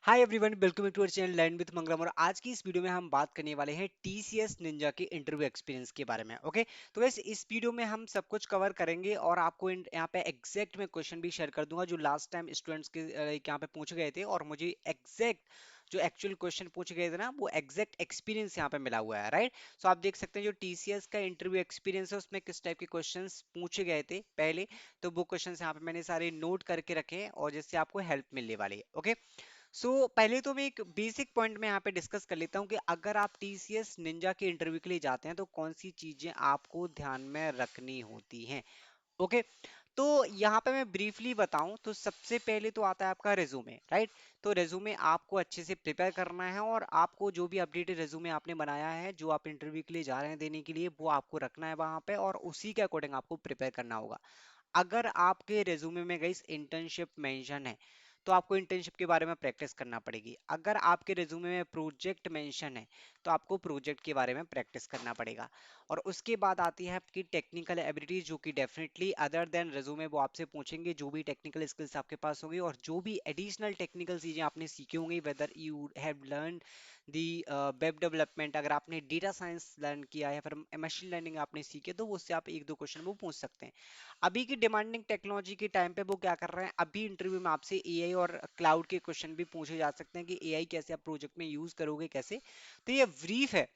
Hi everyone, welcome to our channel learn with Mangalam. और आज की इस वीडियो में हम बात करने वाले हैं टीसीएस निंजा के इंटरव्यू एक्सपीरियंस के बारे में। ओके, तो वैसे इस वीडियो में हम सब कुछ कवर करेंगे और आपको यहाँ पे एग्जैक्ट में क्वेश्चन भी शेयर कर दूंगा जो लास्ट टाइम स्टूडेंट्स के यहाँ पे पूछे गए थे, और मुझे एग्जैक्ट जो एक्चुअल क्वेश्चन पूछे गए थे ना, वो एग्जैक्ट एक्सपीरियंस यहाँ पे मिला हुआ है। राइट, सो आप देख सकते हैं जो टीसीएस का इंटरव्यू एक्सपीरियंस है उसमें किस टाइप के क्वेश्चंस पूछे गए थे पहले। तो वो क्वेश्चंस यहाँ पे मैंने सारे नोट करके रखे हैं और जिससे आपको हेल्प मिलने वाली है। ओके, पहले तो मैं एक बेसिक पॉइंट में यहाँ पे डिस्कस कर लेता हूँ कि अगर आप टीसीएस निंजा के इंटरव्यू के लिए जाते हैं तो कौन सी चीजें आपको ध्यान में रखनी होती हैं। ओके, तो यहाँ पे मैं ब्रीफली बताऊं तो सबसे पहले तो आता है आपका रेज्यूमे। राइट, तो रेज्यूमे आपको अच्छे से प्रिपेयर करना है और आपको जो भी अपडेटेड रेज्यूमे आपने बनाया है जो आप इंटरव्यू के लिए जा रहे हैं देने के लिए, वो आपको रखना है वहां पे और उसी के अकॉर्डिंग आपको प्रिपेयर करना होगा। अगर आपके रेज्यूमे में गई इंटर्नशिप मेंशन है तो आपको इंटर्नशिप के बारे में प्रैक्टिस करना पड़ेगी। अगर आपके रेज्यूमे में प्रोजेक्ट मेंशन है तो आपको प्रोजेक्ट के बारे में प्रैक्टिस करना पड़ेगा। और उसके बाद आती है आपकी टेक्निकल एबिलिटीज, जो कि डेफिनेटली अदर देन रेज्यूमे वो आपसे पूछेंगे। जो भी टेक्निकल स्किल्स आपके पास होंगी और जो भी एडिशनल टेक्निकल चीजें आपने सीखी होंगी, whether you have learn the web development, अगर आपने डेटा साइंस लर्न किया है, फिर मशीन लर्निंग आपने सीखे, तो उससे आप एक दो क्वेश्चन वो पूछ सकते हैं। अभी की डिमांडिंग टेक्नोलॉजी के टाइम पे वो क्या कर रहे हैं, अभी इंटरव्यू में आपसे एआई और क्लाउड के क्वेश्चन भी पूछे जा सकते हैं कि एआई कैसे आप प्रोजेक्ट में यूज करोगे कैसे। तो ये ब्रीफ है।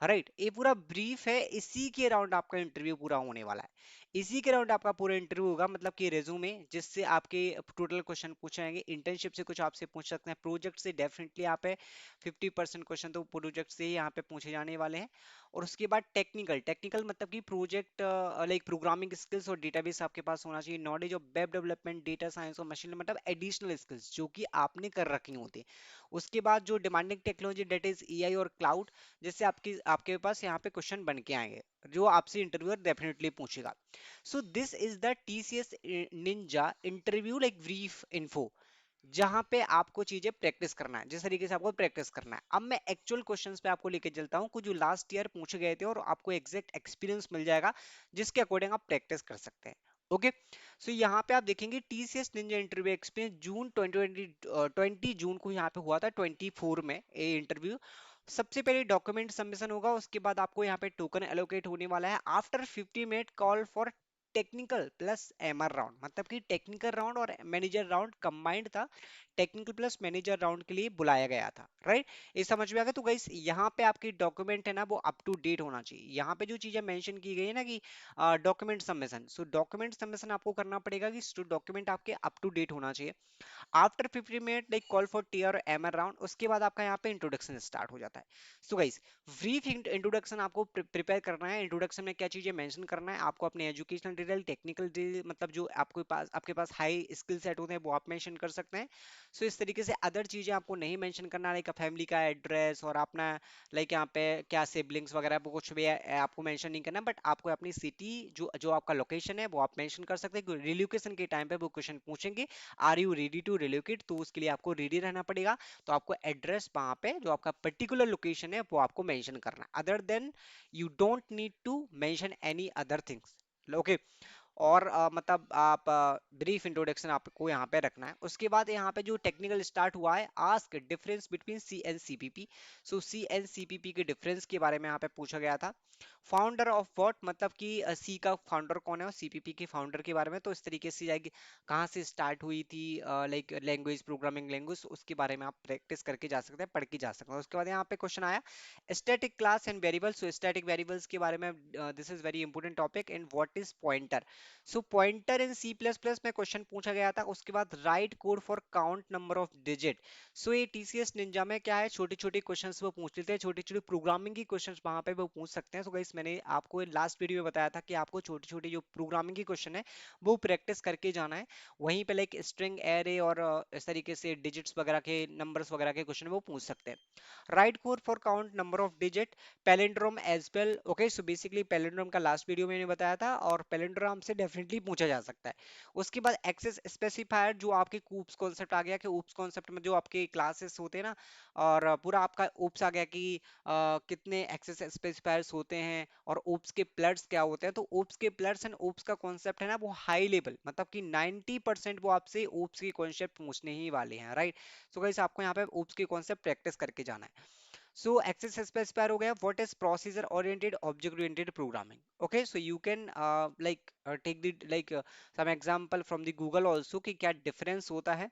राइट, ये पूरा ब्रीफ है, इसी के अराउंड आपका इंटरव्यू पूरा होने वाला है। इसी के अराउंड आपका पूरा इंटरव्यू होगा, मतलब कि रेज्यूमे जिससे आपके टोटल क्वेश्चन पूछे जाएंगे, इंटर्नशिप से कुछ आपसे पूछ सकते हैं, प्रोजेक्ट से डेफिनेटली आप है 50% क्वेश्चन तो प्रोजेक्ट से ही यहाँ पे पूछे जाने वाले हैं। और उसके बाद टेक्निकल टेक्निकल मतलब कि प्रोजेक्ट लाइक प्रोग्रामिंग स्किल्स और डेटाबेस आपके पास होना चाहिए, knowledge of web development, data science और मशीन, मतलब एडिशनल स्किल्स जो कि आपने कर रखी होती है। उसके बाद जो demanding technology that is AI और क्लाउड, जिससे आपकी आपके पास यहाँ पे क्वेश्चन बन के आएंगे जो आपसे इंटरव्यूअर डेफिनेटली पूछेगा। So this is the TCS Ninja interview like brief info, जहां पे आपको चीजें प्रैक्टिस करना है, जिस तरीके से आपको प्रैक्टिस करना है। अब मैं एक्चुअल क्वेश्चंस पे आपको लेके चलता हूं कुछ जो लास्ट ईयर पूछे गए थे, और आपको एग्जैक्ट एक्सपीरियंस मिल जाएगा जिसके अकॉर्डिंग आप प्रैक्टिस कर सकते हैं। ओके, सो यहाँ पे आप देखेंगे टीसीएस निंजा इंटरव्यू एक्सपीरियंस जून 2020 जून को यहाँ पे हुआ था, 24 में ये इंटरव्यू। सबसे पहले डॉक्यूमेंट सबमिशन होगा, उसके बाद आपको यहाँ पे टोकन एलोकेट होने वाला है। After 50 minute call for technical plus MR round, मतलब कि टेक्निकल राउंड और मैनेजर राउंड कंबाइंड था। टेक्निकल प्लस मैनेजर राउंड के लिए बुलाया गया था। राइट, ये समझ में आ गया। तो गाइस यहाँ पे आपकी डॉक्यूमेंट है ना वो अप टू डेट होना चाहिए। यहाँ पे जो चीजें मेंशन की गई है ना कि डॉक्यूमेंट सबमिशन, सो डॉक्यूमेंट सबमिशन आपको करना पड़ेगा कि डॉक्यूमेंट आपके अप टू डेट होना चाहिए। After 50 minute like call for T और एमआर राउंड, उसके बाद आपका यहाँ पे इंट्रोडक्शन स्टार्ट हो जाता है। सो गाइस, ब्रीफ इंट्रोडक्शन आपको प्रिपेयर करना है। इंट्रोडक्शन में क्या चीजें मेंशन करना है, आपको अपने एजुकेशनल डिटेल, टेक्निकल डिटेल, मतलब जो आपके पास हाई स्किल सेट होते हैं वो आप मेंशन कर सकते हैं। सो इस तरीके से अदर चीजें आपको नहीं मेंशन करना, लाइक फैमिली का एड्रेस और अपना लाइक यहाँ पे क्या सिबलिंग्स वगैरह वो कुछ भी आपको मेंशन नहीं करना, बट आपको अपनी सिटी जो जो आपका लोकेशन है वो आप मेंशन कर सकते हैं। रिलोकेशन के टाइम पे वो क्वेश्चन पूछेंगे, are you ready to relocate, तो उसके लिए आपको रेडी रहना पड़ेगा। तो आपको एड्रेस वहां पे जो आपका पर्टिकुलर लोकेशन है वो आपको मेंशन करना है, other than you don't need to mention any other things. Okay, और मतलब आप ब्रीफ इंट्रोडक्शन आपको यहाँ पे रखना है। उसके बाद यहाँ पे जो टेक्निकल स्टार्ट हुआ है, ask difference between C and CPP. So C and CPP के डिफरेंस के बारे में यहाँ पे पूछा गया था। फाउंडर ऑफ व्हाट, मतलब कि सी का फाउंडर कौन है और सीपीपी के फाउंडर के बारे में, तो इस तरीके से जाएगी कहाँ से स्टार्ट हुई थी लाइक लैंग्वेज, प्रोग्रामिंग लैंग्वेज, उसके बारे में आप प्रैक्टिस करके जा सकते हैं, पढ़ के जा सकते हैं। उसके बाद यहाँ पे क्वेश्चन आया static class and variables. So static variables के बारे में, this is very important topic. And what is pointer. So pointer in C plus plus में क्वेश्चन पूछा गया था। उसके बाद write code for count number of digit. So ये टीसीएस निंजा में क्या है, छोटे छोटे क्वेश्चंस वो पूछ लेते हैं, छोटी छोटी प्रोग्रामिंग की क्वेश्चंस वहां पे वो पूछ सकते हैं। सो गाइस मैंने आपको लास्ट वीडियो में बताया था कि आपको छोटी छोटी जो प्रोग्रामिंग की क्वेश्चन है वो प्रैक्टिस करके जाना है। वहीं पे लाइक स्ट्रिंग एरे और इस तरीके से डिजिट्स वगैरह के नंबर्स वगैरह के क्वेश्चन वो पूछ सकते हैं। Write code for count number of digit, palindrome as well. Okay, so basically palindrome का लास्ट वीडियो मैंने बताया था, और पैलिंड्रोम से डेफिनेटली पूछा जा सकता है। उसके बाद एक्सेस स्पेसिफायर, जो आपके कूप्स कॉन्सेप्ट आ गया कि ऊप्स कॉन्सेप्ट में जो आपके क्लासेस होते हैं ना, और पूरा आपका ऊप्स आ गया कि कितने एक्सेस स्पेसिफायर्स होते हैं और ऊप्स के प्लट्स क्या होते हैं। तो ऊप्स के प्लट्स एंड ऊप्स का कॉन्सेप्ट है ना वो हाई लेवल, मतलब कि 90% वो आपसे ऊप्स की कॉन्सेप्ट पूछने ही वाले हैं, राइट। सो गाइस आपको यहाँ पे ऊप्स की कॉन्सेप्ट प्रैक्टिस करके जाना है। So access specifier हो गया. What is procedure oriented object oriented programming? Okay, so you can take the some example from the Google also कि क्या difference होता है.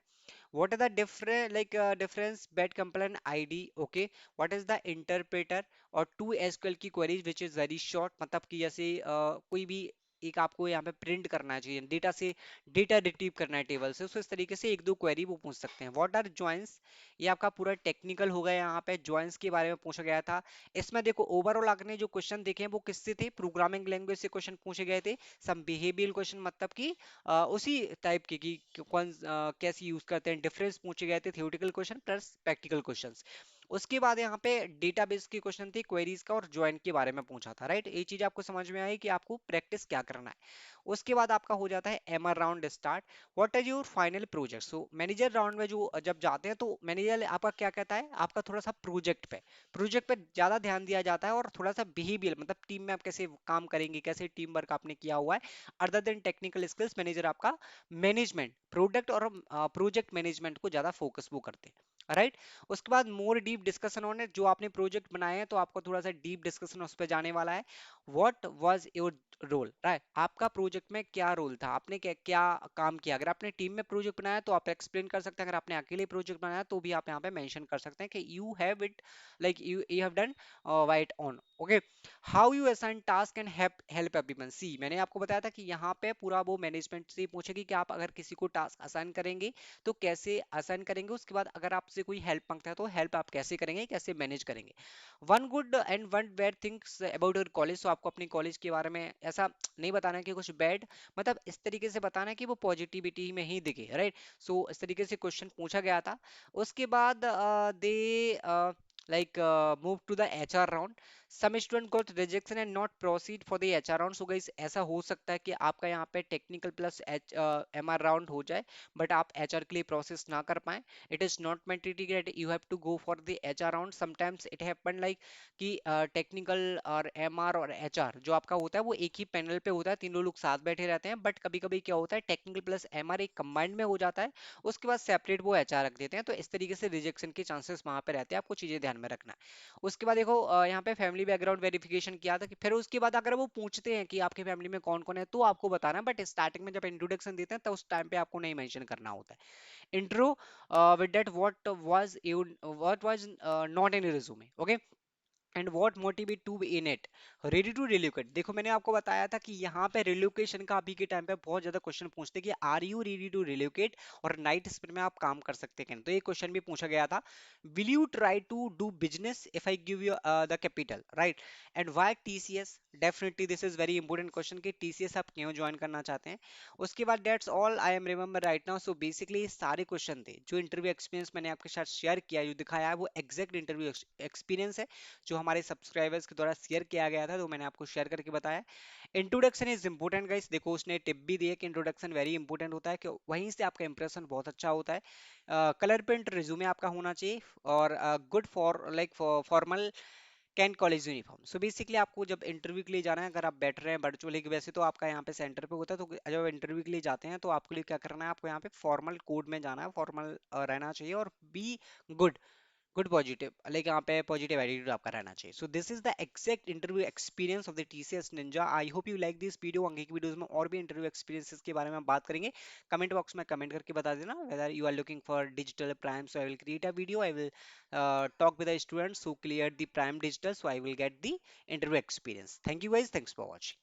What are the different difference bed component ID? Okay, what is the interpreter और two SQL की queries which is very short, मतलब कि जैसे कोई भी एक आपको यहाँ पे प्रिंट करना चाहिए डेटा से, डेटा रिट्रीव करना है टेबल से, तो इस तरीके से एक दो क्वेरी वो पूछ सकते हैं। व्हाट आर ज्वाइंस, ये आपका पूरा टेक्निकल हो गया। यहाँ पे ज्वाइंस के बारे में पूछा गया था। इसमें देखो ओवरऑल आपने जो क्वेश्चन देखे हैं वो किससे थे, प्रोग्रामिंग लैंग्वेज से क्वेश्चन पूछे गए थे। सम बिहेवियरल क्वेश्चन, मतलब कि उसी टाइप के कि कौन कैसे यूज करते हैं, डिफरेंस पूछे गए थे, theoretical question plus practical questions. उसके बाद यहाँ पे डेटाबेस के क्वेश्चन थे, क्वेरीज का और ज्वाइन के बारे में पूछा था, राइट। ये चीज आपको समझ में आई कि आपको प्रैक्टिस क्या करना है। उसके बाद आपका हो जाता है MR round start. What is your final project. So manager round में जो जब जाते हैं तो मैनेजर आपका क्या कहता है, आपका थोड़ा सा प्रोजेक्ट पे ज्यादा ध्यान दिया जाता है, और थोड़ा सा बिहेवियर, मतलब टीम में आप कैसे काम करेंगे, कैसे टीम वर्क आपने किया हुआ है। Other then technical skills, manager आपका मैनेजमेंट, प्रोडक्ट और प्रोजेक्ट मैनेजमेंट को ज्यादा फोकस वो करते हैं, राइट। उसके बाद more deep discussion on it, जो आपने प्रोजेक्ट बनाए हैं तो आपको थोड़ा सा डीप डिस्कशन उस पर जाने वाला है। What was your role, right, आपका प्रोजेक्ट में क्या रोल था, आपने क्या क्या काम किया। अगर आपने टीम में प्रोजेक्ट बनाया तो आप एक्सप्लेन कर सकते हैं, अगर आपने अकेले प्रोजेक्ट बनाया तो भी आप यहाँ पे मेंशन कर सकते हैं कि you have it, like you have done right on. Okay, how you assign task and help everyone. See मैंने आपको बताया था कि यहाँ पे पूरा वो मैनेजमेंट से पूछेगी कि आप अगर किसी को टास्क असाइन करेंगे तो कैसे असाइन करेंगे। उसके बाद अगर आपसे कोई हेल्प मांगता है तो हेल्प आप कैसे करेंगे, कैसे मैनेज करेंगे। One good and one bad things about your college. तो आपको अपनी कॉलेज के बारे में ऐसा नहीं बताना है कि कुछ बैड, मतलब इस तरीके से बताना है कि वो पॉजिटिविटी में ही दिखे, राइट। सो इस तरीके से क्वेश्चन पूछा गया था। उसके बाद दे move to the HR round. Some student got rejection and not proceed for the HR round. So guys ऐसा हो सकता है कि आपका यहाँ पे टेक्निकल प्लस MR राउंड हो जाए, बट आप HR के लिए प्रोसेस ना कर पाए। It is not mandatory that you have to go for the HR round. Sometimes it happen like कि टेक्निकल और MR और HR जो आपका होता है वो एक ही पैनल पे होता है, तीनों लोग साथ बैठे रहते हैं, बट कभी कभी क्या होता है टेक्निकल प्लस MR एक कंबाइंड में हो जाता है, उसके बाद सेपरेट वो HR रख देते हैं, तो इस तरीके से रिजेक्शन के चांसेस वहां पे रहते हैं, आपको चीजें ध्यान में रखना है। उसके बाद देखो यहाँ पे फैमिली बैकग्राउंड वेरिफिकेशन किया था कि फिर उसके बाद अगर वो पूछते हैं कि आपके फैमिली में कौन कौन है तो आपको बताना है, बट स्टार्टिंग में जब इंट्रोडक्शन देते हैं तो उस टाइम पे आपको नहीं मेंशन करना होता है। Intro with that what was not in resume, okay, and what motivate to in it, ready to relocate. देखो मैंने आपको बताया था कि यहाँ पे रिलोकेशन का अभी के टाइम पे बहुत ज्यादा क्वेश्चन पूछते हैं कि are you ready to relocate, और नाइट स्पिन में आप काम कर सकते हैं, तो ये क्वेश्चन भी पूछा गया था। Will you try to do business if I give you the capital, right, and why TCS. Definitely this is very important question कि टीसीएस आप क्यों ज्वाइन करना चाहते हैं। उसके बाद that's all I am remember right now. So basically सारे question थे जो इंटरव्यू एक्सपीरियंस मैंने आपके साथ शेयर किया, जो दिखाया है वो एग्जैक्ट इंटरव्यू एक्सपीरियंस है जो हमारे सब्सक्राइबर्स के द्वारा शेयर किया गया था, तो मैंने आपको शेयर करके बताया। इंट्रोडक्शन इज इंपॉर्टेंट गाइस, देखो उसने टिप भी दी है कि इंट्रोडक्शन वेरी इंपॉर्टेंट होता है, कि वहीं से आपका इंप्रेशन बहुत अच्छा होता है। कलर प्रिंट रिज्यूमे आपका होना चाहिए, और good for formal can college uniform. So basically आपको जब इंटरव्यू के लिए जाना है, अगर आप बैठ रहे हैं वर्चुअली, वैसे तो आपका यहाँ पे सेंटर पे होता है, तो जब इंटरव्यू के लिए जाते हैं तो आपके लिए क्या करना है, आपको यहाँ पे फॉर्मल कोड में जाना है, फॉर्मल रहना चाहिए, और be good good positive, like यहाँ पे पॉजिटिव एटीट्यूड आपका रहना चाहिए। So this is the exact interview experience of the TCS Ninja. I hope you like this video. आगे की वीडियोस में और भी इंटरव्यू एक्सपीरियंसेस के बारे में हम बात करेंगे। कमेंट बॉक्स में कमेंट करके बता देना whether you are looking for digital prime. So I will create a video, I will talk with the students who cleared the prime digital, so I will get the interview experience. Thank you guys, thanks for watching.